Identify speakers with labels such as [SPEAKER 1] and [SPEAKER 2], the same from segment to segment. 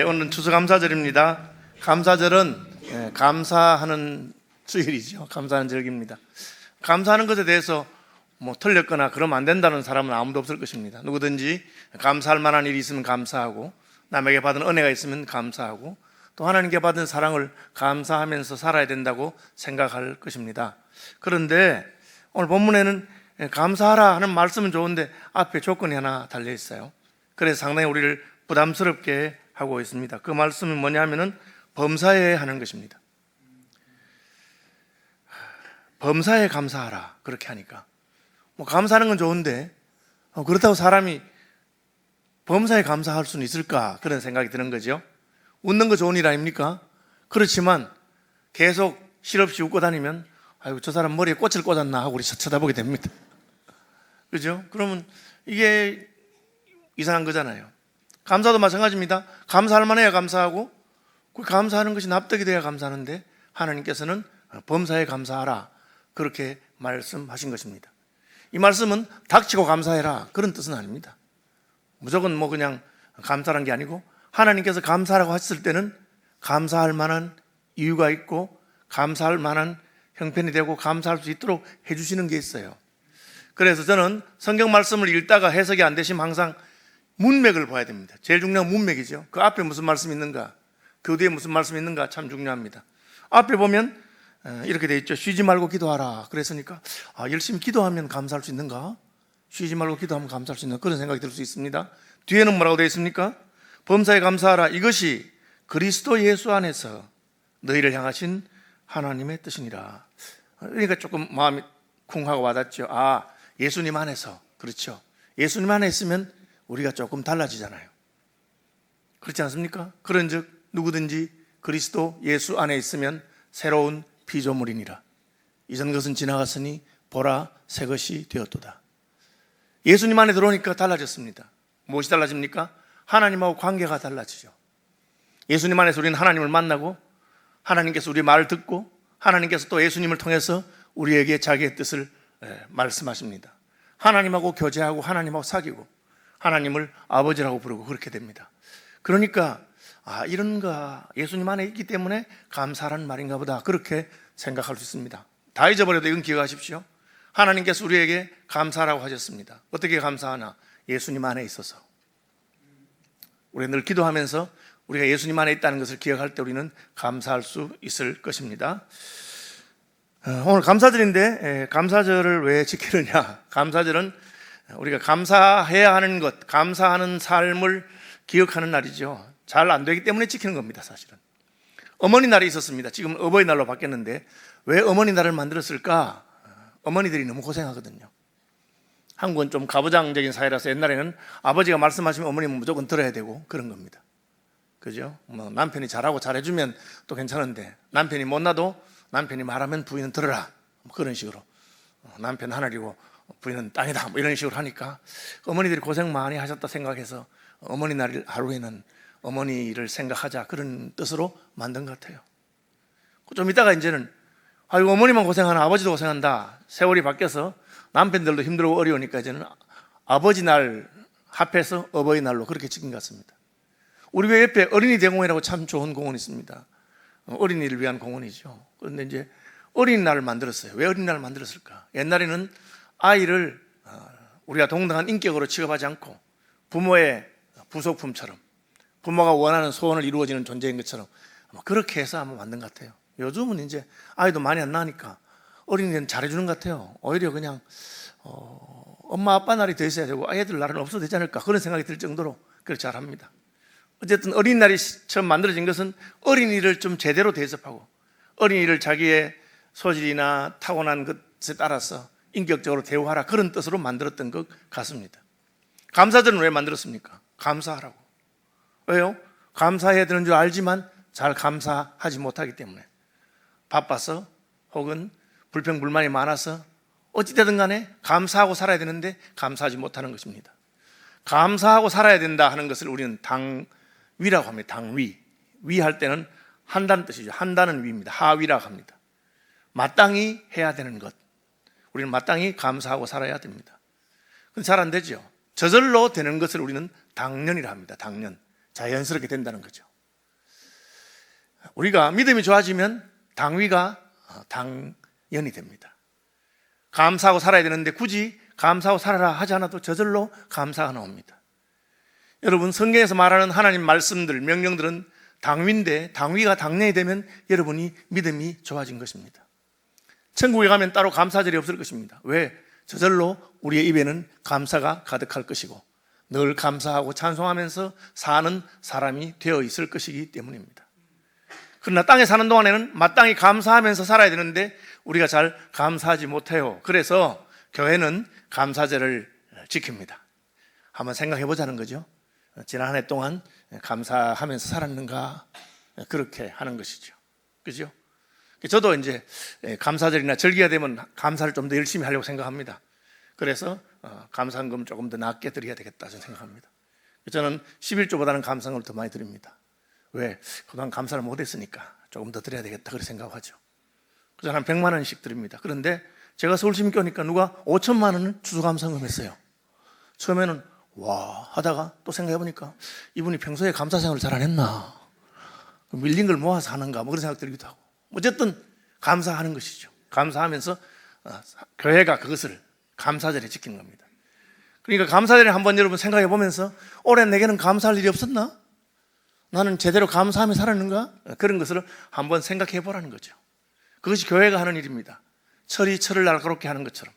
[SPEAKER 1] 오늘은 추수감사절입니다. 감사절은 감사하는 주일이죠. 감사하는 절기입니다. 감사하는 것에 대해서 틀렸거나 그러면 안 된다는 사람은 아무도 없을 것입니다. 누구든지 감사할 만한 일이 있으면 감사하고, 남에게 받은 은혜가 있으면 감사하고, 또 하나님께 받은 사랑을 감사하면서 살아야 된다고 생각할 것입니다. 그런데 오늘 본문에는 감사하라 하는 말씀은 좋은데 앞에 조건이 하나 달려 있어요. 그래서 상당히 우리를 부담스럽게 하고 있습니다. 그 말씀은 뭐냐면은 범사에 하는 것입니다. 범사에 감사하라, 그렇게 하니까 감사하는 건 좋은데 그렇다고 사람이 범사에 감사할 수는 있을까, 그런 생각이 드는 거죠. 웃는 거 좋은 일 아닙니까? 그렇지만 계속 실없이 웃고 다니면 아이고 저 사람 머리에 꽃을 꽂았나 하고 우리 쳐다보게 됩니다. 그죠? 그러면 이게 이상한 거잖아요. 감사도 마찬가지입니다. 감사할 만해야 감사하고, 그 감사하는 것이 납득이 돼야 감사하는데 하나님께서는 범사에 감사하라, 그렇게 말씀하신 것입니다. 이 말씀은 닥치고 감사해라, 그런 뜻은 아닙니다. 무조건 그냥 감사란 게 아니고, 하나님께서 감사라고 하셨을 때는 감사할 만한 이유가 있고 감사할 만한 형편이 되고 감사할 수 있도록 해주시는 게 있어요. 그래서 저는 성경 말씀을 읽다가 해석이 안 되시면 항상 문맥을 봐야 됩니다. 제일 중요한 문맥이죠. 그 앞에 무슨 말씀이 있는가, 그 뒤에 무슨 말씀이 있는가 참 중요합니다. 앞에 보면 이렇게 돼 있죠. 쉬지 말고 기도하라 그랬으니까 열심히 기도하면 감사할 수 있는가? 쉬지 말고 기도하면 감사할 수 있는가? 그런 생각이 들 수 있습니다. 뒤에는 뭐라고 되어 있습니까? 범사에 감사하라, 이것이 그리스도 예수 안에서 너희를 향하신 하나님의 뜻이니라. 그러니까 조금 마음이 쿵 하고 와닿죠. 예수님 안에서. 그렇죠. 예수님 안에 있으면 우리가 조금 달라지잖아요. 그렇지 않습니까? 그런즉 누구든지 그리스도 예수 안에 있으면 새로운 피조물이니라. 이전 것은 지나갔으니 보라 새 것이 되었도다. 예수님 안에 들어오니까 달라졌습니다. 무엇이 달라집니까? 하나님하고 관계가 달라지죠. 예수님 안에서 우리는 하나님을 만나고, 하나님께서 우리의 말을 듣고, 하나님께서 또 예수님을 통해서 우리에게 자기의 뜻을 말씀하십니다. 하나님하고 교제하고 하나님하고 사귀고 하나님을 아버지라고 부르고 그렇게 됩니다. 그러니까 이런가, 예수님 안에 있기 때문에 감사라는 말인가 보다, 그렇게 생각할 수 있습니다. 다 잊어버려도 이건 기억하십시오. 하나님께서 우리에게 감사라고 하셨습니다. 어떻게 감사하나? 예수님 안에 있어서. 우리가 늘 기도하면서 우리가 예수님 안에 있다는 것을 기억할 때 우리는 감사할 수 있을 것입니다. 오늘 감사절인데 감사절을 왜 지키느냐? 감사절은 우리가 감사해야 하는 것, 감사하는 삶을 기억하는 날이죠. 잘 안 되기 때문에 지키는 겁니다. 사실은 어머니 날이 있었습니다. 지금 어버이날로 바뀌었는데 왜 어머니 날을 만들었을까? 어머니들이 너무 고생하거든요. 한국은 좀 가부장적인 사회라서 옛날에는 아버지가 말씀하시면 어머니는 무조건 들어야 되고 그런 겁니다. 그죠? 남편이 잘하고 잘해주면 또 괜찮은데, 남편이 못나도 남편이 말하면 부인은 들어라, 그런 식으로. 남편 하늘이고 부인은 땅이다, 이런 식으로 하니까 어머니들이 고생 많이 하셨다 생각해서 어머니 날 하루에는 어머니를 생각하자, 그런 뜻으로 만든 것 같아요. 좀 이따가 이제는 아이고 어머니만 고생하나 아버지도 고생한다, 세월이 바뀌어서 남편들도 힘들고 어려우니까 이제는 아버지 날 합해서 어버이날로 그렇게 지킨 것 같습니다. 우리 교회 옆에 어린이 대공원이라고 참 좋은 공원이 있습니다. 어린이를 위한 공원이죠. 그런데 이제 어린이날을 만들었어요. 왜 어린이날을 만들었을까? 옛날에는 아이를 우리가 동등한 인격으로 취급하지 않고 부모의 부속품처럼, 부모가 원하는 소원을 이루어지는 존재인 것처럼 그렇게 해서 한번 만든 것 같아요. 요즘은 이제 아이도 많이 안 나니까 어린이는 잘해주는 것 같아요. 오히려 그냥 엄마 아빠 날이 더 있어야 되고 애들 날은 없어도 되지 않을까, 그런 생각이 들 정도로 그렇게 잘합니다. 어쨌든 어린이날이 처음 만들어진 것은 어린이를 좀 제대로 대접하고 어린이를 자기의 소질이나 타고난 것에 따라서 인격적으로 대우하라, 그런 뜻으로 만들었던 것 같습니다. 감사절은 왜 만들었습니까? 감사하라고. 왜요? 감사해야 되는 줄 알지만 잘 감사하지 못하기 때문에, 바빠서 혹은 불평불만이 많아서 어찌되든 간에 감사하고 살아야 되는데 감사하지 못하는 것입니다. 감사하고 살아야 된다 하는 것을 우리는 당위라고 합니다. 당위. 위할 때는 한다는 뜻이죠. 한다는 위입니다. 하위라고 합니다. 마땅히 해야 되는 것, 우리는 마땅히 감사하고 살아야 됩니다. 그건 잘 안 되죠. 저절로 되는 것을 우리는 당연이라 합니다. 당연. 자연스럽게 된다는 거죠. 우리가 믿음이 좋아지면 당위가 당연이 됩니다. 감사하고 살아야 되는데 굳이 감사하고 살아라 하지 않아도 저절로 감사가 나옵니다. 여러분, 성경에서 말하는 하나님 말씀들, 명령들은 당위인데 당위가 당연히 되면 여러분이 믿음이 좋아진 것입니다. 천국에 가면 따로 감사절이 없을 것입니다. 왜? 저절로 우리의 입에는 감사가 가득할 것이고 늘 감사하고 찬송하면서 사는 사람이 되어 있을 것이기 때문입니다. 그러나 땅에 사는 동안에는 마땅히 감사하면서 살아야 되는데 우리가 잘 감사하지 못해요. 그래서 교회는 감사절을 지킵니다. 한번 생각해 보자는 거죠. 지난 한 해 동안 감사하면서 살았는가, 그렇게 하는 것이죠. 그죠? 저도 이제 감사절이나 절기가 되면 감사를 좀 더 열심히 하려고 생각합니다. 그래서 감사헌금 조금 더 낮게 드려야 되겠다 저는 생각합니다. 저는 11조보다는 감사헌금을 더 많이 드립니다. 왜? 그동안 감사를 못했으니까 조금 더 드려야 되겠다 그렇게 생각하죠. 그래서 한 100만 원씩 드립니다. 그런데 제가 서울시민교회 오니까 누가 5천만 원을 추수감사헌금 했어요. 처음에는 와 하다가 또 생각해보니까 이분이 평소에 감사 생활을 잘 안 했나, 밀린 걸 모아서 하는가, 뭐 그런 생각 들기도 하고. 어쨌든 감사하는 것이죠. 감사하면서 교회가 그것을 감사절에 지키는 겁니다. 그러니까 감사절에 한번 여러분 생각해 보면서 올해 내게는 감사할 일이 없었나? 나는 제대로 감사하며 살았는가? 그런 것을 한번 생각해 보라는 거죠. 그것이 교회가 하는 일입니다. 철이 철을 날카롭게 하는 것처럼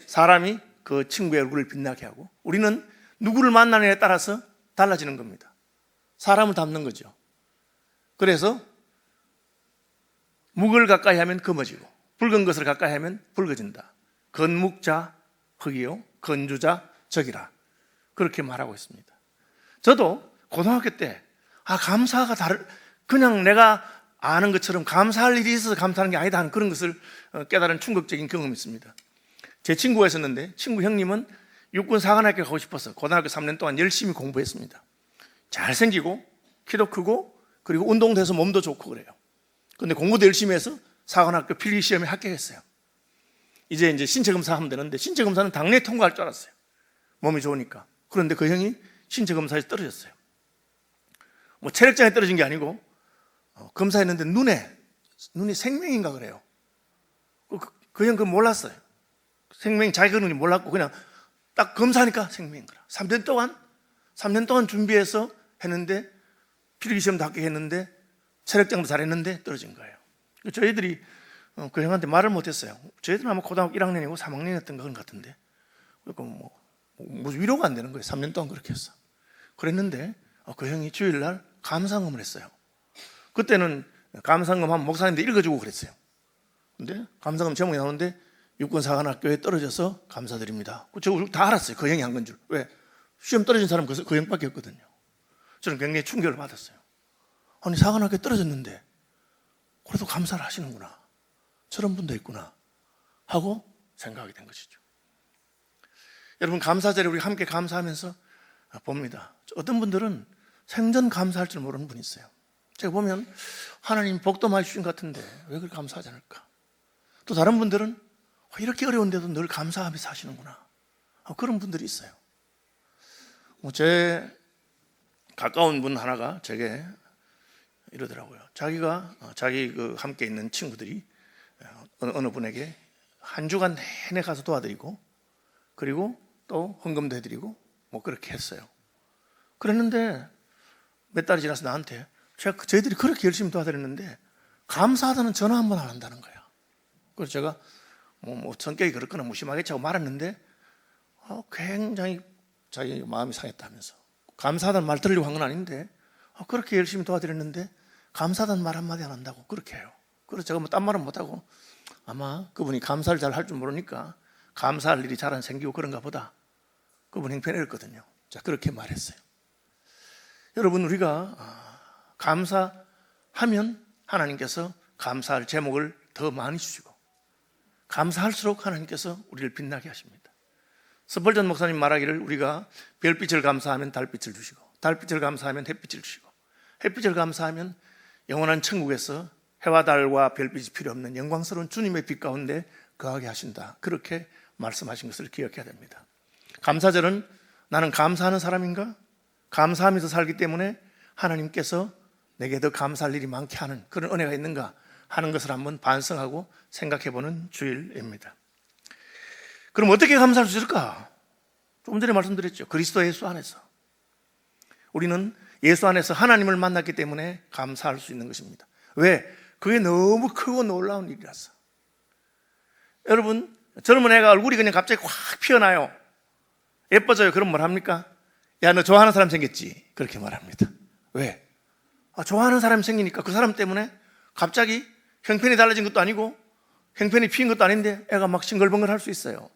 [SPEAKER 1] 사람이 그 친구의 얼굴을 빛나게 하고 우리는 누구를 만나느냐에 따라서 달라지는 겁니다. 사람을 닮는 거죠. 그래서 묵을 가까이 하면 검어지고 붉은 것을 가까이 하면 붉어진다. 건묵자 흑이요 건주자 적이라, 그렇게 말하고 있습니다. 저도 고등학교 때 감사가 그냥 내가 아는 것처럼 감사할 일이 있어서 감사하는 게 아니다 하는 그런 것을 깨달은 충격적인 경험이 있습니다. 제 친구가 있었는데 친구 형님은 육군 사관학교 가고 싶어서 고등학교 3년 동안 열심히 공부했습니다. 잘생기고 키도 크고 그리고 운동도 해서 몸도 좋고 그래요. 그런데 공부도 열심히 해서 사관학교 필기시험에 합격했어요. 이제 신체검사 하면 되는데 신체검사는 당연히 통과할 줄 알았어요. 몸이 좋으니까. 그런데 그 형이 신체검사에서 떨어졌어요. 뭐 체력장애 떨어진 게 아니고 검사했는데 눈이 생명인가 그래요. 그 형 그건 몰랐어요. 생명 자기가 눈이 몰랐고 그냥 딱 검사하니까 생명인 거라. 3년 동안 준비해서 했는데 필기시험도 합격했는데 체력장도 잘했는데 떨어진 거예요. 저희들이 그 형한테 말을 못했어요. 저희들은 아마 고등학교 1학년이고 3학년이었던 것 같은데 그러니까 뭐 위로가 안 되는 거예요. 3년 동안 그렇게 했어. 그랬는데 그 형이 주일날 감사헌금을 했어요. 그때는 감사헌금 한 목사님들 읽어주고 그랬어요. 근데 감사헌금 제목이 나오는데 육군사관학교에 떨어져서 감사드립니다. 저 다 알았어요. 그 형이 한 건 줄. 왜? 시험 떨어진 사람 그 형밖에 없거든요. 저는 굉장히 충격을 받았어요. 아니 사관학교에 떨어졌는데 그래도 감사를 하시는구나, 저런 분도 있구나 하고 생각하게 된 것이죠. 여러분, 감사절에 우리 함께 감사하면서 봅니다. 어떤 분들은 생전 감사할 줄 모르는 분이 있어요. 제가 보면 하나님 복도 많이 주신 것 같은데 왜 그렇게 감사하지 않을까? 또 다른 분들은 이렇게 어려운데도 늘 감사하면서 사시는구나, 그런 분들이 있어요. 제 가까운 분 하나가 제게 이러더라고요. 자기가 자기 함께 있는 친구들이 어느 분에게 한 주간 내내 가서 도와드리고 그리고 또 헌금도 해드리고 뭐 그렇게 했어요. 그랬는데 몇 달이 지나서 나한테 저희들이 그렇게 열심히 도와드렸는데 감사하다는 전화 한 번 안 한다는 거야. 그래서 제가 뭐 성격이 그렇거나 무심하겠지 하고 말았는데 굉장히 자기 마음이 상했다면서. 감사하다는 말 들으려고 한 건 아닌데 그렇게 열심히 도와드렸는데 감사하다는 말 한마디 안 한다고 그렇게 해요. 그래서 제가 딴 말은 못하고 아마 그분이 감사를 잘 할 줄 모르니까 감사할 일이 잘 안 생기고 그런가 보다, 그분 형편이 이랬거든요. 자, 그렇게 말했어요. 여러분, 우리가 감사하면 하나님께서 감사할 제목을 더 많이 주시고 감사할수록 하나님께서 우리를 빛나게 하십니다. 스펄전 목사님 말하기를 우리가 별빛을 감사하면 달빛을 주시고 달빛을 감사하면 햇빛을 주시고 햇빛을 감사하면 영원한 천국에서 해와 달과 별빛이 필요 없는 영광스러운 주님의 빛 가운데 거하게 하신다, 그렇게 말씀하신 것을 기억해야 됩니다. 감사절은 나는 감사하는 사람인가? 감사하면서 살기 때문에 하나님께서 내게 더 감사할 일이 많게 하는 그런 은혜가 있는가 하는 것을 한번 반성하고 생각해보는 주일입니다. 그럼 어떻게 감사할 수 있을까? 조금 전에 말씀드렸죠. 그리스도 예수 안에서. 우리는 예수 안에서 하나님을 만났기 때문에 감사할 수 있는 것입니다. 왜? 그게 너무 크고 놀라운 일이라서. 여러분, 젊은 애가 얼굴이 그냥 갑자기 확 피어나요. 예뻐져요. 그럼 뭘 합니까? 야, 너 좋아하는 사람 생겼지? 그렇게 말합니다. 왜? 좋아하는 사람이 생기니까 그 사람 때문에 갑자기 형편이 달라진 것도 아니고 형편이 피인 것도 아닌데 애가 막 싱글벙글 할 수 있어요.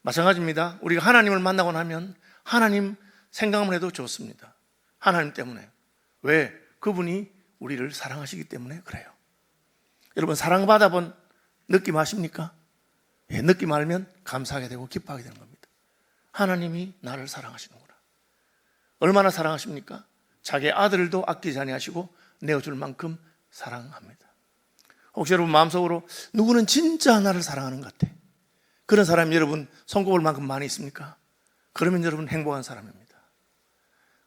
[SPEAKER 1] 마찬가지입니다. 우리가 하나님을 만나고 나면 하나님 생각만 해도 좋습니다. 하나님 때문에. 왜? 그분이 우리를 사랑하시기 때문에 그래요. 여러분, 사랑받아 본 느낌 아십니까? 예, 느낌 알면 감사하게 되고 기뻐하게 되는 겁니다. 하나님이 나를 사랑하시는구나. 얼마나 사랑하십니까? 자기 아들도 아끼지 아니하시고 내어줄 만큼 사랑합니다. 혹시 여러분 마음속으로 누구는 진짜 나를 사랑하는 것 같아, 그런 사람이 여러분 손꼽을 만큼 많이 있습니까? 그러면 여러분 행복한 사람입니다.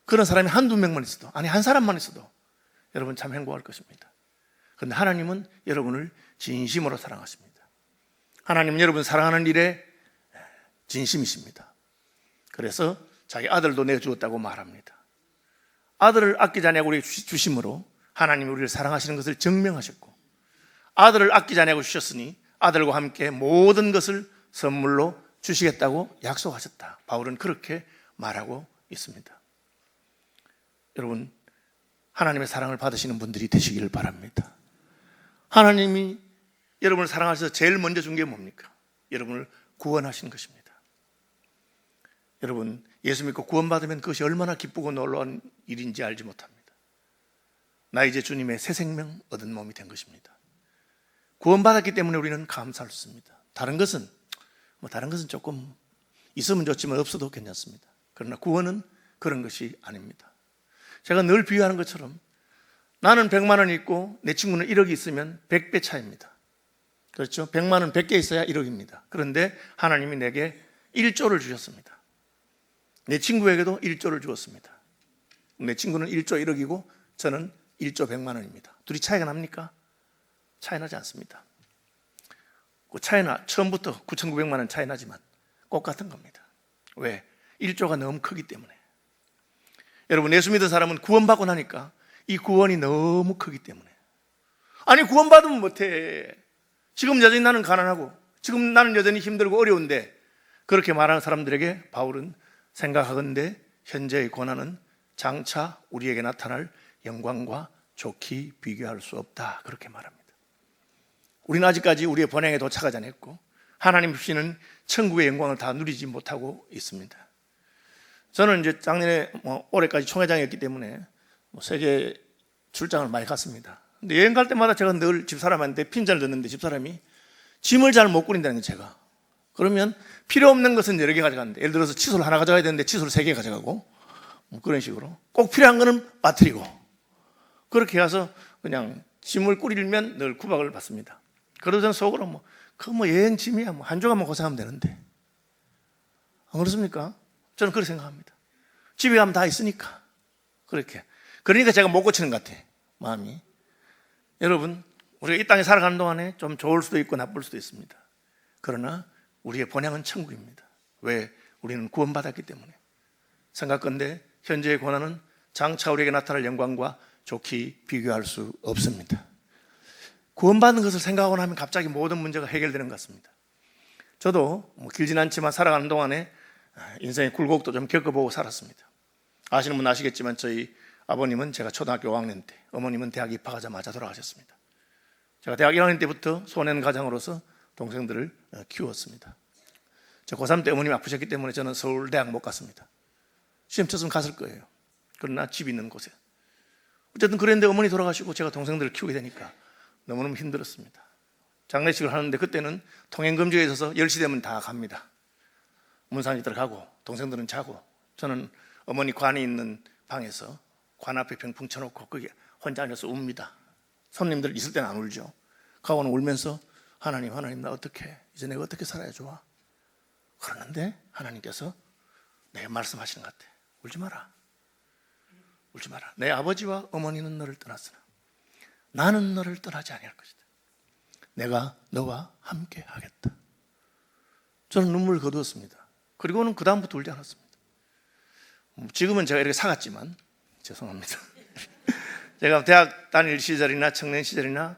[SPEAKER 1] 그런 사람이 한두 명만 있어도, 아니 한 사람만 있어도 여러분 참 행복할 것입니다. 그런데 하나님은 여러분을 진심으로 사랑하십니다. 하나님은 여러분 사랑하는 일에 진심이십니다. 그래서 자기 아들도 내어주었다고 말합니다. 아들을 아끼지 아니하고 우리에게 주심으로 하나님이 우리를 사랑하시는 것을 증명하셨고, 아들을 아끼지 아니하고 주셨으니 아들과 함께 모든 것을 선물로 주시겠다고 약속하셨다. 바울은 그렇게 말하고 있습니다. 여러분, 하나님의 사랑을 받으시는 분들이 되시기를 바랍니다. 하나님이 여러분을 사랑하셔서 제일 먼저 준 게 뭡니까? 여러분을 구원하신 것입니다. 여러분, 예수 믿고 구원받으면 그것이 얼마나 기쁘고 놀라운 일인지 알지 못합니다. 나 이제 주님의 새 생명 얻은 몸이 된 것입니다. 구원받았기 때문에 우리는 감사할 수 있습니다. 다른 것은 조금 있으면 좋지만 없어도 괜찮습니다. 그러나 구원은 그런 것이 아닙니다. 제가 늘 비유하는 것처럼 나는 100만 원이 있고 내 친구는 1억이 있으면 100배 차이입니다. 그렇죠? 100만 원 100개 있어야 1억입니다. 그런데 하나님이 내게 1조를 주셨습니다. 내 친구에게도 1조를 주었습니다. 내 친구는 1조 1억이고 저는 1조 100만 원입니다. 둘이 차이가 납니까? 차이 나지 않습니다. 그 차이나 처음부터 9,900만 원 차이 나지만 똑같은 겁니다. 왜? 1조가 너무 크기 때문에. 여러분, 예수 믿은 사람은 구원받고 나니까 이 구원이 너무 크기 때문에. 아니, 구원받으면 못해. 지금 여전히 나는 가난하고 지금 나는 여전히 힘들고 어려운데, 그렇게 말하는 사람들에게 바울은 생각하건대 현재의 고난은 장차 우리에게 나타날 영광과 좋게 비교할 수 없다, 그렇게 말합니다. 우리는 아직까지 우리의 본향에 도착하지 않았고 하나님 주시는 천국의 영광을 다 누리지 못하고 있습니다. 저는 이제 작년에 올해까지 총회장이었기 때문에 세계 출장을 많이 갔습니다. 근데 여행 갈 때마다 제가 늘 집사람한테 핀잔을 듣는데, 집사람이 짐을 잘 못 꾸린다는 게, 제가 그러면 필요 없는 것은 여러 개 가져가는데, 예를 들어서 칫솔 하나 가져가야 되는데 칫솔 3개 가져가고, 그런 식으로 꼭 필요한 거는 빠뜨리고, 그렇게 해서 그냥 짐을 꾸리면 늘 구박을 받습니다. 그래서 저는 속으로 그거 여행 짐이야, 한 조각만 고생하면 되는데. 안 그렇습니까? 저는 그렇게 생각합니다. 집에 가면 다 있으니까. 그러니까 제가 못 고치는 것 같아, 마음이. 여러분, 우리가 이 땅에 살아가는 동안에 좀 좋을 수도 있고 나쁠 수도 있습니다. 그러나 우리의 본향은 천국입니다. 왜? 우리는 구원받았기 때문에. 생각건대 현재의 고난은 장차 우리에게 나타날 영광과 좋게 비교할 수 없습니다. 구원받는 것을 생각하고 나면 갑자기 모든 문제가 해결되는 것 같습니다. 저도 길진 않지만 살아가는 동안에 인생의 굴곡도 좀 겪어보고 살았습니다. 아시는 분 아시겠지만 저희 아버님은 제가 초등학교 5학년 때, 어머님은 대학 입학하자마자 돌아가셨습니다. 제가 대학 1학년 때부터 소년 가장으로서 동생들을 키웠습니다. 저 고3 때 어머님이 아프셨기 때문에 저는 서울대학 못 갔습니다. 시험 쳤으면 갔을 거예요. 그러나 집 있는 곳에. 어쨌든 그랬는데 어머니 돌아가시고 제가 동생들을 키우게 되니까 너무너무 힘들었습니다. 장례식을 하는데 그때는 통행금지가 있어서 10시 되면 다 갑니다. 문상이들 가고 동생들은 자고, 저는 어머니 관이 있는 방에서 관 앞에 병풍 쳐놓고 거기 혼자 앉아서 웁니다. 손님들 있을 때는 안 울죠. 가고는 울면서 하나님 나 어떻게, 이제 내가 어떻게 살아야 좋아? 그러는데 하나님께서 내가 말씀하시는 것 같아. 울지 마라. 울지 마라. 내 아버지와 어머니는 너를 떠났으나 나는 너를 떠나지 아니할 것이다. 내가 너와 함께 하겠다. 저는 눈물을 거두었습니다. 그리고는 그 다음부터 울지 않았습니다. 지금은 제가 이렇게 사갔지만 죄송합니다. 제가 대학 다닐 시절이나 청년 시절이나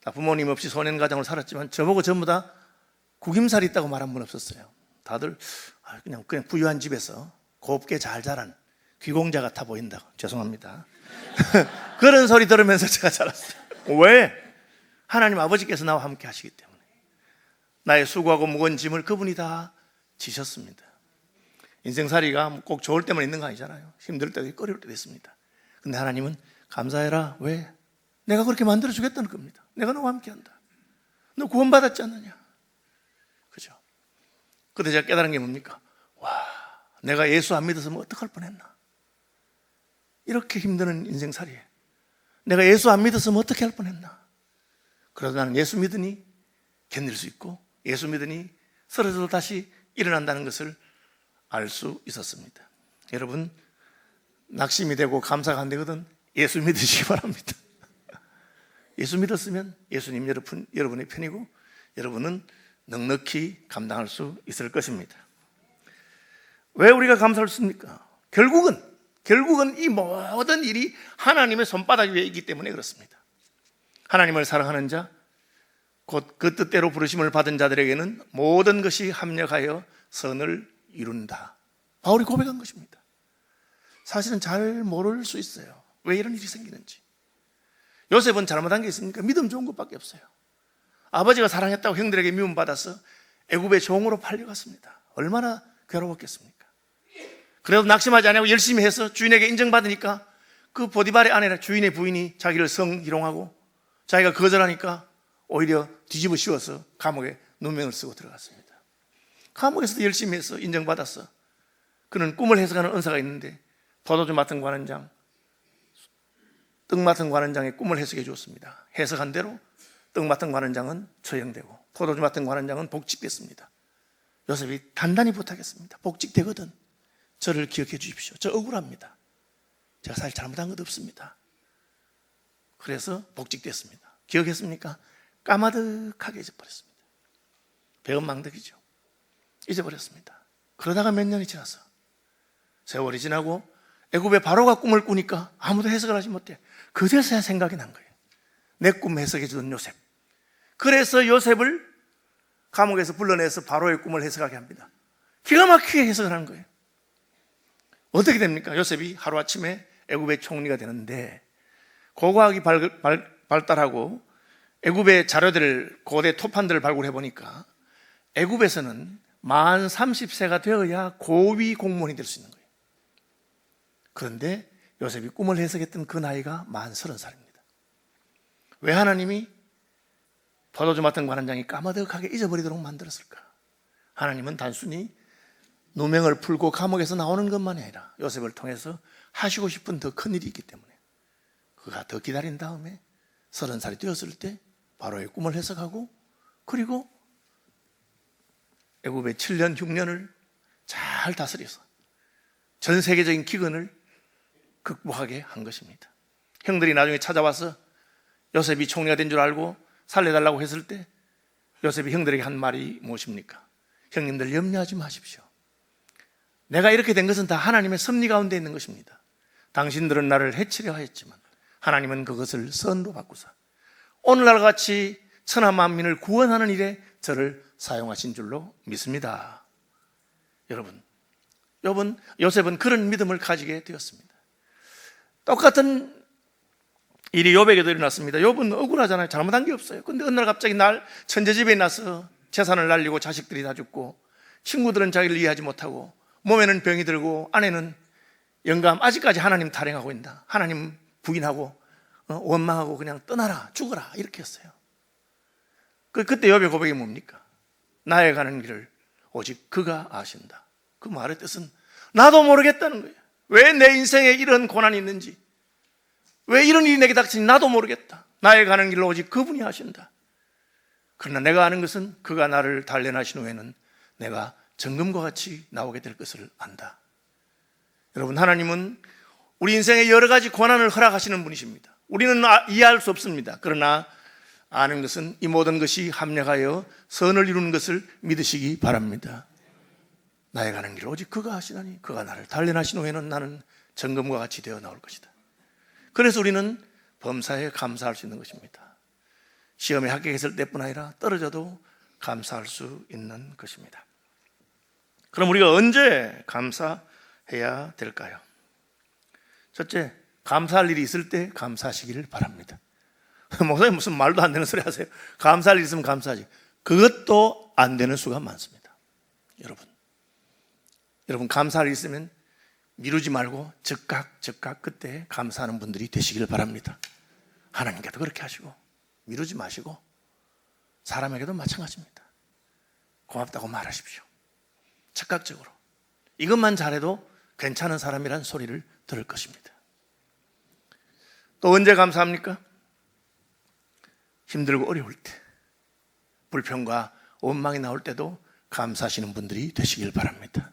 [SPEAKER 1] 다 부모님 없이 소년가정으로 살았지만 저보고 전부 다 구김살이 있다고 말한 분 없었어요. 다들 그냥 부유한 집에서 곱게 잘 자란 귀공자 같아 보인다고. 죄송합니다. 그런 소리 들으면서 제가 자랐어요. 왜? 하나님 아버지께서 나와 함께 하시기 때문에. 나의 수고하고 무거운 짐을 그분이 다 지셨습니다. 인생살이가 꼭 좋을 때만 있는 거 아니잖아요. 힘들 때도 있고 어려울 때도 있습니다. 근데 하나님은 감사해라. 왜? 내가 그렇게 만들어주겠다는 겁니다. 내가 너와 함께 한다. 너 구원받았지 않느냐? 그죠? 그때 제가 깨달은 게 뭡니까? 와, 내가 예수 안 믿었으면 어떡할 뻔했나? 이렇게 힘드는 인생살이에 내가 예수 안 믿었으면 어떻게 할 뻔했나? 그래도 나는 예수 믿으니 견딜 수 있고 예수 믿으니 쓰러져도 다시 일어난다는 것을 알 수 있었습니다. 여러분, 낙심이 되고 감사가 안 되거든 예수 믿으시기 바랍니다. 예수 믿었으면 예수님 여러분의 편이고 여러분은 넉넉히 감당할 수 있을 것입니다. 왜 우리가 감사할 수 있습니까? 결국은 이 모든 일이 하나님의 손바닥 위에 있기 때문에 그렇습니다. 하나님을 사랑하는 자, 곧 그 뜻대로 부르심을 받은 자들에게는 모든 것이 합력하여 선을 이룬다. 바울이 고백한 것입니다. 사실은 잘 모를 수 있어요. 왜 이런 일이 생기는지. 요셉은 잘못한 게 있습니까? 믿음 좋은 것밖에 없어요. 아버지가 사랑했다고 형들에게 미움받아서 애굽의 종으로 팔려갔습니다. 얼마나 괴로웠겠습니까? 그래도 낙심하지 않고 열심히 해서 주인에게 인정받으니까 그 보디발의 아내나 주인의 부인이 자기를 성희롱하고 자기가 거절하니까 오히려 뒤집어 씌워서 감옥에 누명을 쓰고 들어갔습니다. 감옥에서도 열심히 해서 인정받았어. 그는 꿈을 해석하는 은사가 있는데 포도주 맡은 관원장, 떡 맡은 관원장의 꿈을 해석해 주었습니다. 해석한 대로 떡 맡은 관원장은 처형되고 포도주 맡은 관원장은 복직됐습니다. 요셉이 단단히 부탁했습니다. 복직되거든 저를 기억해 주십시오. 저 억울합니다. 제가 사실 잘못한 것 없습니다. 그래서 복직됐습니다. 기억했습니까? 까마득하게 잊어버렸습니다. 배은망덕이죠. 잊어버렸습니다. 그러다가 몇 년이 지나서 세월이 지나고 애굽의 바로가 꿈을 꾸니까 아무도 해석을 하지 못해. 그제서야 생각이 난 거예요. 내 꿈 해석해 주던 요셉. 그래서 요셉을 감옥에서 불러내서 바로의 꿈을 해석하게 합니다. 기가 막히게 해석을 하는 거예요. 어떻게 됩니까? 요셉이 하루아침에 애굽의 총리가 되는데 고고학이 발달하고 애굽의 자료들을 고대 토판들을 발굴해 보니까 애굽에서는 만 30세가 되어야 고위 공무원이 될 수 있는 거예요. 그런데 요셉이 꿈을 해석했던 그 나이가 만 30살입니다. 왜 하나님이 포도주 맡은 관원장이 까마득하게 잊어버리도록 만들었을까? 하나님은 단순히 누명을 풀고 감옥에서 나오는 것만이 아니라 요셉을 통해서 하시고 싶은 더 큰 일이 있기 때문에 그가 더 기다린 다음에 30살이 되었을 때 바로의 꿈을 해석하고 그리고 애굽의 7년, 6년을 잘 다스려서 전 세계적인 기근을 극복하게 한 것입니다. 형들이 나중에 찾아와서 요셉이 총리가 된 줄 알고 살려달라고 했을 때 요셉이 형들에게 한 말이 무엇입니까? 형님들 염려하지 마십시오. 내가 이렇게 된 것은 다 하나님의 섭리 가운데 있는 것입니다. 당신들은 나를 해치려 하였지만 하나님은 그것을 선으로 바꾸사 오늘날 같이 천하 만민을 구원하는 일에 저를 사용하신 줄로 믿습니다. 여러분, 요셉은 그런 믿음을 가지게 되었습니다. 똑같은 일이 욥에게도 일어났습니다. 욥은 억울하잖아요. 잘못한 게 없어요. 근데 어느 날 갑자기 천재집에 나서 재산을 날리고 자식들이 다 죽고 친구들은 자기를 이해하지 못하고 몸에는 병이 들고 아내는 영감 아직까지 하나님 탈행하고 있다. 하나님 부인하고 원망하고 그냥 떠나라 죽어라 이렇게 했어요. 그때 욥의 고백이 뭡니까? 나의 가는 길을 오직 그가 아신다. 그 말의 뜻은 나도 모르겠다는 거예요. 왜 내 인생에 이런 고난이 있는지, 왜 이런 일이 내게 닥치는지 나도 모르겠다. 나의 가는 길을 오직 그분이 아신다. 그러나 내가 아는 것은 그가 나를 단련하신 후에는 내가 정금과 같이 나오게 될 것을 안다. 여러분, 하나님은 우리 인생에 여러 가지 고난을 허락하시는 분이십니다. 우리는 이해할 수 없습니다. 그러나 아는 것은 이 모든 것이 합력하여 선을 이루는 것을 믿으시기 바랍니다. 나의 가는 길을 오직 그가 하시나니 그가 나를 단련하신 후에는 나는 정금과 같이 되어 나올 것이다. 그래서 우리는 범사에 감사할 수 있는 것입니다. 시험에 합격했을 때뿐 아니라 떨어져도 감사할 수 있는 것입니다. 그럼 우리가 언제 감사해야 될까요? 첫째, 감사할 일이 있을 때 감사하시기를 바랍니다. 목사님 무슨 말도 안 되는 소리 하세요? 감사할 일 있으면 감사하지. 그것도 안 되는 수가 많습니다. 여러분 감사할 일 있으면 미루지 말고 즉각 그때 감사하는 분들이 되시기를 바랍니다. 하나님께도 그렇게 하시고 미루지 마시고 사람에게도 마찬가지입니다. 고맙다고 말하십시오. 즉각적으로. 이것만 잘해도 괜찮은 사람이란 소리를 들을 것입니다. 또 언제 감사합니까? 힘들고 어려울 때, 불평과 원망이 나올 때도 감사하시는 분들이 되시길 바랍니다.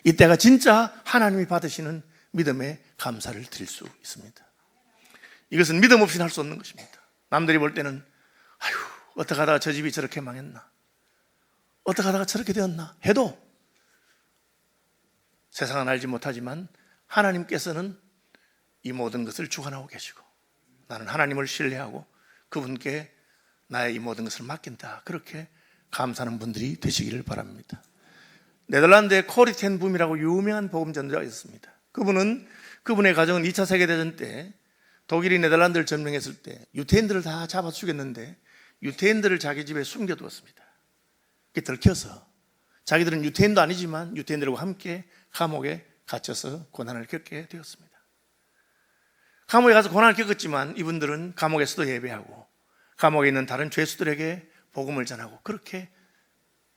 [SPEAKER 1] 이때가 진짜 하나님이 받으시는 믿음의 감사를 드릴 수 있습니다. 이것은 믿음 없이는 할 수 없는 것입니다. 남들이 볼 때는 아휴 어떻게 하다가 저 집이 저렇게 망했나, 어떻게 하다가 저렇게 되었나 해도 세상은 알지 못하지만 하나님께서는 이 모든 것을 주관하고 계시고 나는 하나님을 신뢰하고 그분께 나의 이 모든 것을 맡긴다. 그렇게 감사하는 분들이 되시기를 바랍니다. 네덜란드에 코리 텐 붐이라고 유명한 복음 전도자가 있었습니다. 그분의 가정은 2차 세계대전 때 독일이 네덜란드를 점령했을 때 유태인들을 다 잡아 죽였는데 유태인들을 자기 집에 숨겨두었습니다. 그게 들켜서 자기들은 유태인도 아니지만 유태인들과 함께 감옥에 갇혀서 고난을 겪게 되었습니다. 감옥에 가서 고난을 겪었지만 이분들은 감옥에서도 예배하고 감옥에 있는 다른 죄수들에게 복음을 전하고 그렇게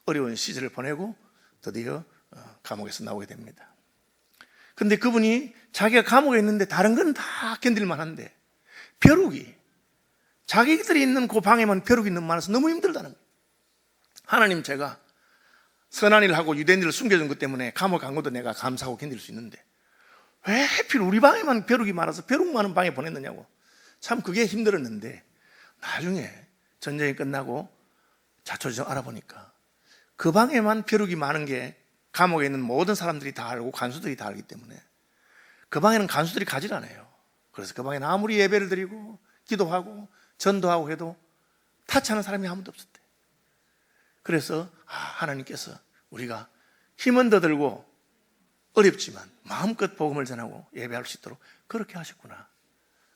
[SPEAKER 1] 어려운 시절을 보내고 드디어 감옥에서 나오게 됩니다. 그런데 그분이 자기가 감옥에 있는데 다른 건 다 견딜만 한데 벼룩이 자기들이 있는 그 방에만 벼룩이 너무 많아서 너무 힘들다는 거예요. 하나님, 제가 선한 일을 하고 유대인 일을 숨겨준 것 때문에 감옥 간 것도 내가 감사하고 견딜 수 있는데 왜 하필 우리 방에만 벼룩이 많아서 벼룩 많은 방에 보냈느냐고. 참 그게 힘들었는데 나중에 전쟁이 끝나고 자초지종 알아보니까 그 방에만 벼룩이 많은 게 감옥에 있는 모든 사람들이 다 알고 간수들이 다 알기 때문에 그 방에는 간수들이 가지 않아요. 그래서 그 방에는 아무리 예배를 드리고 기도하고 전도하고 해도 타치하는 사람이 아무도 없었대. 그래서 하나님께서 우리가 힘은 더 들고 어렵지만 마음껏 복음을 전하고 예배할 수 있도록 그렇게 하셨구나.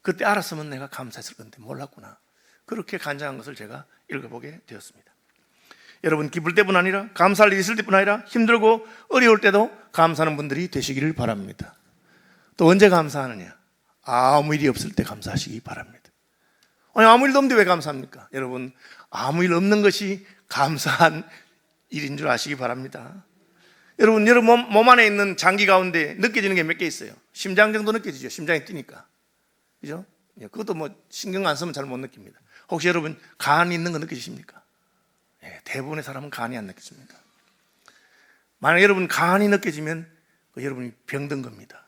[SPEAKER 1] 그때 알았으면 내가 감사했을 건데 몰랐구나. 그렇게 간증한 것을 제가 읽어보게 되었습니다. 여러분, 기쁠 때뿐 아니라 감사할 일이 있을 때뿐 아니라 힘들고 어려울 때도 감사하는 분들이 되시기를 바랍니다. 또 언제 감사하느냐? 아무 일이 없을 때 감사하시기 바랍니다. 아니, 아무 일도 없는데 왜 감사합니까? 여러분, 아무 일 없는 것이 감사한 일인 줄 아시기 바랍니다. 여러분 몸 안에 있는 장기 가운데 느껴지는 게 몇 개 있어요. 심장 정도 느껴지죠. 심장이 뛰니까. 그죠? 그것도 뭐 신경 안 쓰면 잘 못 느낍니다. 혹시 여러분 간이 있는 거 느껴지십니까? 대부분의 사람은 간이 안 느껴집니다. 만약 여러분 간이 느껴지면 여러분이 병든 겁니다.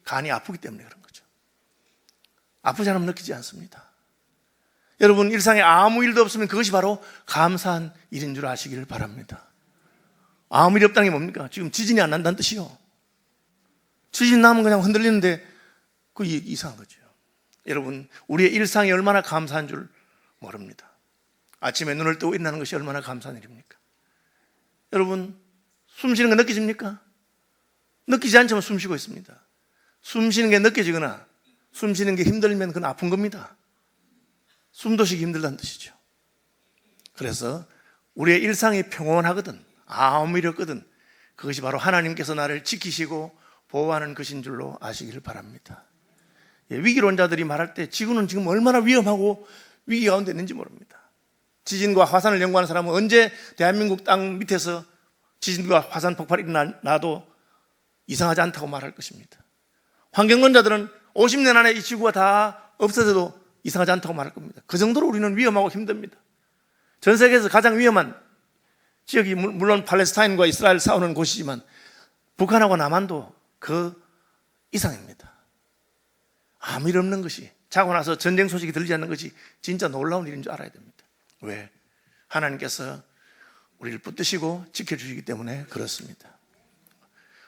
[SPEAKER 1] 간이 아프기 때문에 그런 거죠. 아프지 않으면 느끼지 않습니다. 여러분 일상에 아무 일도 없으면 그것이 바로 감사한 일인 줄 아시기를 바랍니다. 아무 일이 없다는 게 뭡니까? 지금 지진이 안 난다는 뜻이요. 지진 나면 그냥 흔들리는데 그게 이상한 거죠. 여러분 우리의 일상이 얼마나 감사한 줄 모릅니다. 아침에 눈을 뜨고 일어나는 것이 얼마나 감사한 일입니까? 여러분 숨 쉬는 거 느껴집니까? 느끼지 않지만 숨 쉬고 있습니다. 숨 쉬는 게 느껴지거나 숨 쉬는 게 힘들면 그건 아픈 겁니다. 숨도 쉬기 힘들다는 뜻이죠. 그래서 우리의 일상이 평온하거든, 아무 일 없거든, 그것이 바로 하나님께서 나를 지키시고 보호하는 것인 줄로 아시기를 바랍니다. 위기론자들이 말할 때 지구는 지금 얼마나 위험하고 위기 가운데 있는지 모릅니다. 지진과 화산을 연구하는 사람은 언제 대한민국 땅 밑에서 지진과 화산 폭발이 일어나도 이상하지 않다고 말할 것입니다. 환경론자들은 50년 안에 이 지구가 다 없어져도 이상하지 않다고 말할 겁니다. 그 정도로 우리는 위험하고 힘듭니다. 전 세계에서 가장 위험한 지역이 물론 팔레스타인과 이스라엘 싸우는 곳이지만 북한하고 남한도 그 이상입니다. 아무 일 없는 것이, 자고 나서 전쟁 소식이 들리지 않는 것이 진짜 놀라운 일인 줄 알아야 됩니다. 왜? 하나님께서 우리를 붙드시고 지켜주시기 때문에 그렇습니다.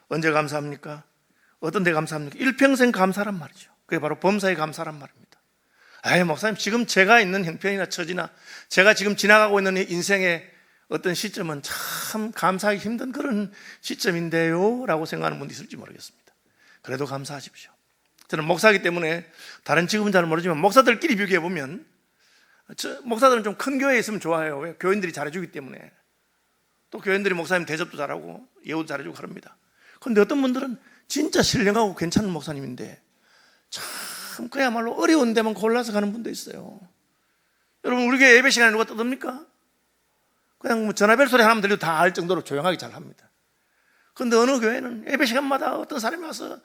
[SPEAKER 1] 언제 감사합니까? 어떤 데 감사합니까? 일평생 감사란 말이죠. 그게 바로 범사에 감사란 말입니다. 아이, 목사님, 지금 제가 있는 형편이나 처지나 제가 지금 지나가고 있는 인생의 어떤 시점은 참 감사하기 힘든 그런 시점인데요 라고 생각하는 분도 있을지 모르겠습니다. 그래도 감사하십시오. 저는 목사이기 때문에 다른 직업은 잘 모르지만 목사들끼리 비교해 보면 목사들은 좀 큰 교회에 있으면 좋아요. 왜? 교인들이 잘해주기 때문에. 또 교인들이 목사님 대접도 잘하고 예우도 잘해주고 그럽니다. 그런데 어떤 분들은 진짜 신령하고 괜찮은 목사님인데 참 그야말로 어려운 데만 골라서 가는 분도 있어요. 여러분, 우리 교회 예배 시간에 누가 떠듭니까? 그냥 뭐 전화벨 소리 하나만 들려도 다 알 정도로 조용하게 잘 합니다. 그런데 어느 교회는 예배 시간마다 어떤 사람이 와서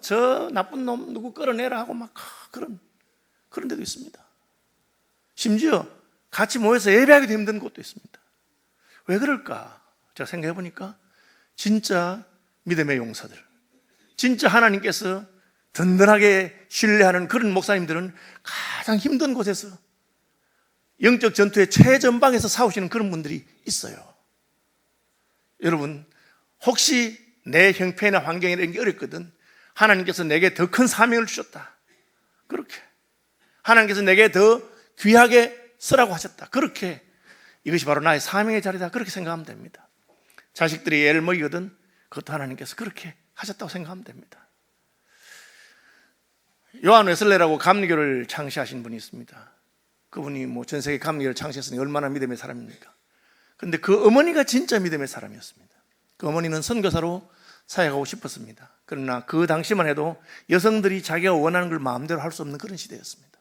[SPEAKER 1] 저 나쁜 놈 누구 끌어내라 하고 막 그런 데도 있습니다. 심지어 같이 모여서 예배하기도 힘든 곳도 있습니다. 왜 그럴까? 제가 생각해 보니까 진짜 믿음의 용사들, 진짜 하나님께서 든든하게 신뢰하는 그런 목사님들은 가장 힘든 곳에서 영적 전투의 최전방에서 싸우시는 그런 분들이 있어요. 여러분, 혹시 내 형편이나 환경이나 이런 게 어렵거든 하나님께서 내게 더 큰 사명을 주셨다, 그렇게 하나님께서 내게 더 귀하게 쓰라고 하셨다, 그렇게 이것이 바로 나의 사명의 자리다, 그렇게 생각하면 됩니다. 자식들이 애를 먹이거든 그것도 하나님께서 그렇게 하셨다고 생각하면 됩니다. 요한 웨슬레라고 감리교를 창시하신 분이 있습니다. 그분이 뭐 전 세계 감리교를 창시했으니 얼마나 믿음의 사람입니까? 그런데 그 어머니가 진짜 믿음의 사람이었습니다. 그 어머니는 선교사로 사역하고 싶었습니다. 그러나 그 당시만 해도 여성들이 자기가 원하는 걸 마음대로 할 수 없는 그런 시대였습니다.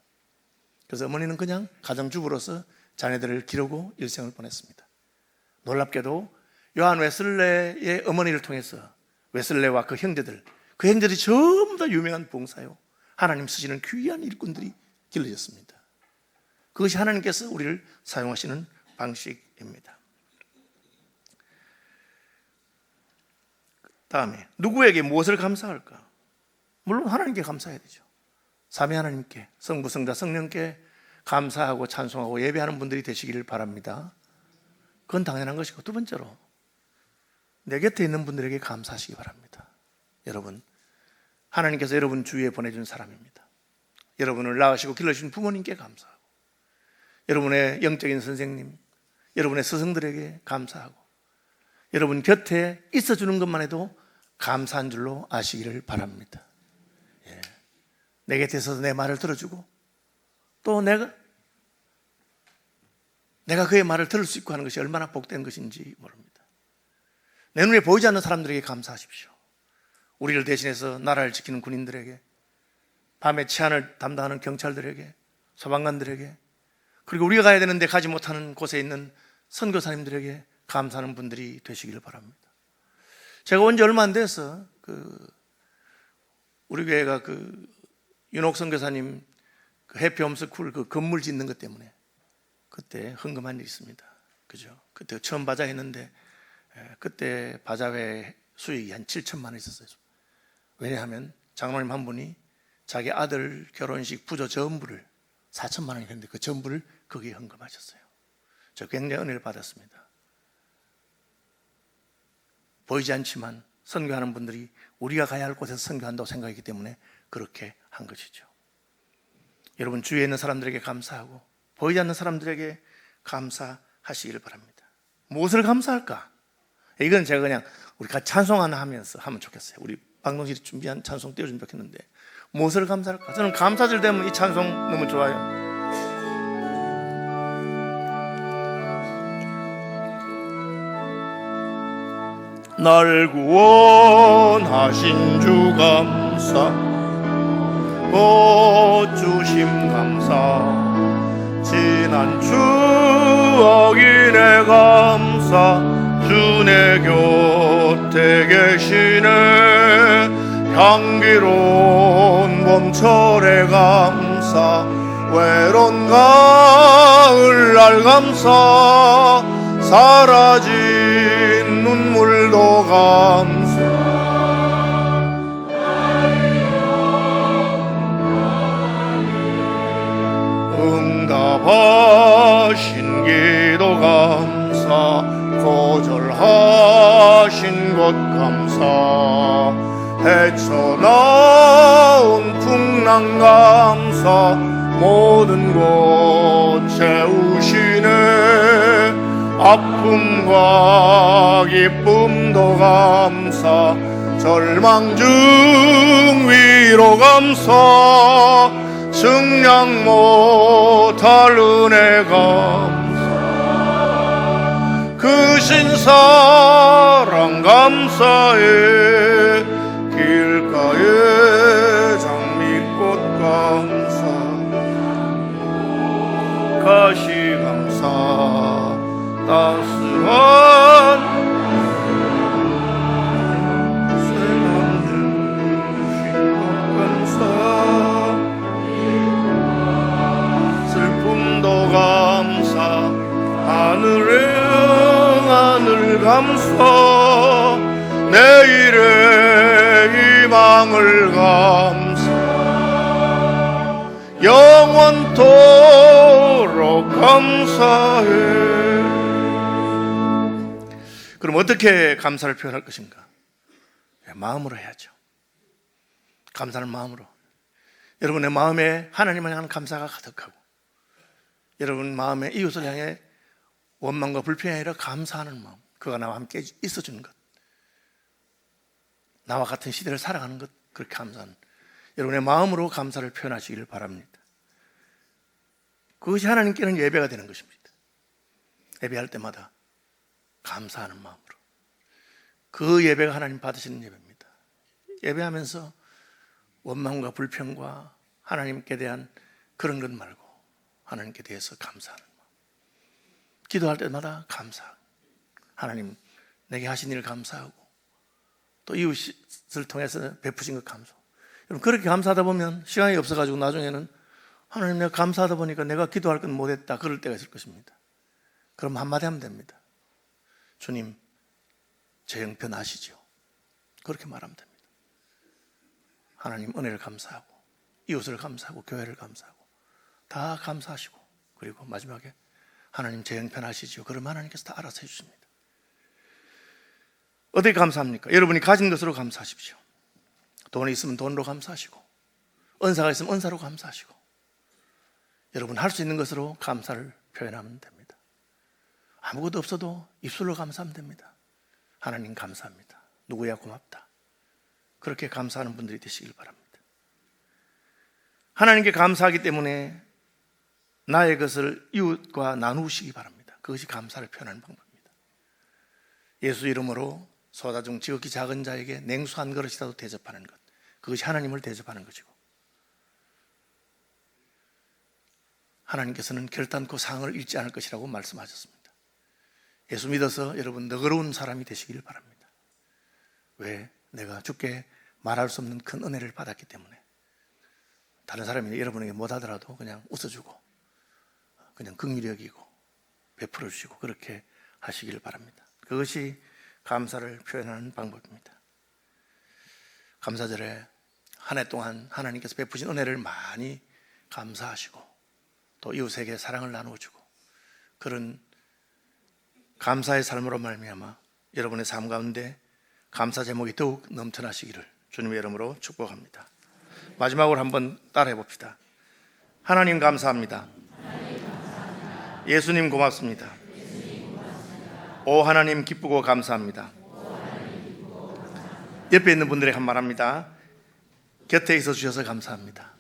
[SPEAKER 1] 그래서 어머니는 그냥 가정주부로서 자녀들을 기르고 일생을 보냈습니다. 놀랍게도 요한 웨슬레의 어머니를 통해서 웨슬레와 그 형제들이 전부 다 유명한 봉사요, 하나님 쓰시는 귀한 일꾼들이 길러졌습니다. 그것이 하나님께서 우리를 사용하시는 방식입니다. 다음에 누구에게 무엇을 감사할까? 물론 하나님께 감사해야 되죠. 삼위 하나님께, 성부, 성자, 성령께 감사하고 찬송하고 예배하는 분들이 되시기를 바랍니다. 그건 당연한 것이고, 두 번째로 내 곁에 있는 분들에게 감사하시기 바랍니다. 여러분, 하나님께서 여러분 주위에 보내준 사람입니다. 여러분을 낳으시고 길러주신 부모님께 감사하고, 여러분의 영적인 선생님, 여러분의 스승들에게 감사하고, 여러분 곁에 있어주는 것만 해도 감사한 줄로 아시기를 바랍니다. 예. 내 곁에 있어서 내 말을 들어주고, 또 내가 그의 말을 들을 수 있고 하는 것이 얼마나 복된 것인지 모릅니다. 내 눈에 보이지 않는 사람들에게 감사하십시오. 우리를 대신해서 나라를 지키는 군인들에게, 밤에 치안을 담당하는 경찰들에게, 소방관들에게, 그리고 우리가 가야 되는데 가지 못하는 곳에 있는 선교사님들에게 감사하는 분들이 되시기를 바랍니다. 제가 온 지 얼마 안 돼서 우리 교회가 윤옥 선교사님 해피홈스쿨 건물 짓는 것 때문에 그때 헌금한 일이 있습니다. 그죠? 그때 처음 바자했는데 그때 바자회 수익이 한 7천만 원 있었어요. 왜냐하면 장로님 한 분이 자기 아들 결혼식 부조 전부를 4천만 원이 됐는데 그 전부를 거기에 헌금하셨어요. 저 굉장히 은혜를 받았습니다. 보이지 않지만 선교하는 분들이 우리가 가야 할 곳에서 선교한다고 생각했기 때문에 그렇게 한 것이죠. 여러분 주위에 있는 사람들에게 감사하고 보이지 않는 사람들에게 감사하시기를 바랍니다. 무엇을 감사할까? 이건 제가 그냥 우리 같이 찬송 하나 하면서 하면 좋겠어요. 우리 방송실이 준비한 찬송 띄워주면 좋겠는데, 무엇을 감사할까? 저는 감사절 되면 이 찬송 너무 좋아요. 날 구원하신 주 감사, 보주심 감사, 지난 추억이네 감사, 주 내 곁에 계시네, 향기로운 봄철에 감사, 외로운 가을날 감사, 사라진 눈물도 감사, 응답하신 기도 감사, 거절하신 것 감사, 헤쳐나온 풍랑 감사, 모든 것 채우시네. 아픔과 기쁨도 감사, 절망 중 위로 감사, 증량 못할 은혜 감사, 크신 사랑 감사해. 길가에 장미꽃 감사, 가시 감사, 따스한 감사, 하늘의 하늘 감사, 내일의 희망을 감사, 영원토록 감사해. 그럼 어떻게 감사를 표현할 것인가? 마음으로 해야죠. 감사는 마음으로. 여러분의 마음에 하나님을 향한 감사가 가득하고, 여러분 마음에 이웃을 향해 원망과 불평이 아니라 감사하는 마음, 그가 나와 함께 있어주는 것, 나와 같은 시대를 살아가는 것, 그렇게 감사하는 여러분의 마음으로 감사를 표현하시기를 바랍니다. 그것이 하나님께는 예배가 되는 것입니다. 예배할 때마다 감사하는 마음으로, 그 예배가 하나님 받으시는 예배입니다. 예배하면서 원망과 불평과 하나님께 대한 그런 것 말고 하나님께 대해서 감사하는 마음, 기도할 때마다 감사, 하나님 내게 하신 일을 감사하고 또 이웃을 통해서 베푸신 것 감사. 여러분 그렇게 감사하다 보면 시간이 없어가지고 나중에는 하나님 내가 감사하다 보니까 내가 기도할 건 못했다 그럴 때가 있을 것입니다. 그럼 한마디 하면 됩니다. 주님 제 형편 아시죠? 그렇게 말하면 됩니다. 하나님 은혜를 감사하고 이웃을 감사하고 교회를 감사하고 다 감사하시고, 그리고 마지막에 하나님 제 형편 아시죠? 그러면 하나님께서 다 알아서 해주십니다. 어떻게 감사합니까? 여러분이 가진 것으로 감사하십시오. 돈이 있으면 돈으로 감사하시고, 은사가 있으면 은사로 감사하시고, 여러분 할 수 있는 것으로 감사를 표현하면 됩니다. 아무것도 없어도 입술로 감사하면 됩니다. 하나님 감사합니다. 누구야 고맙다. 그렇게 감사하는 분들이 되시길 바랍니다. 하나님께 감사하기 때문에 나의 것을 이웃과 나누시기 바랍니다. 그것이 감사를 표현하는 방법입니다. 예수 이름으로 소자 중 지극히 작은 자에게 냉수 한 그릇이라도 대접하는 것, 그것이 하나님을 대접하는 것이고, 하나님께서는 결단코 상을 잃지 않을 것이라고 말씀하셨습니다. 예수 믿어서 여러분 너그러운 사람이 되시길 바랍니다. 왜? 내가 주께 말할 수 없는 큰 은혜를 받았기 때문에. 다른 사람이 여러분에게 못하더라도 그냥 웃어주고 그냥 긍휼히 여기고 베풀어 주시고 그렇게 하시길 바랍니다. 그것이 감사를 표현하는 방법입니다. 감사절에 한 해 동안 하나님께서 베푸신 은혜를 많이 감사하시고 또 이웃에게 사랑을 나누어주고, 그런 감사의 삶으로 말미암아 여러분의 삶 가운데 감사 제목이 더욱 넘쳐나시기를 주님의 이름으로 축복합니다. 마지막으로 한번 따라해 봅시다. 하나님 감사합니다. 예수님 고맙습니다. 오 하나님 기쁘고 감사합니다. 옆에 있는 분들에게 한 말 합니다. 곁에 있어 주셔서 감사합니다.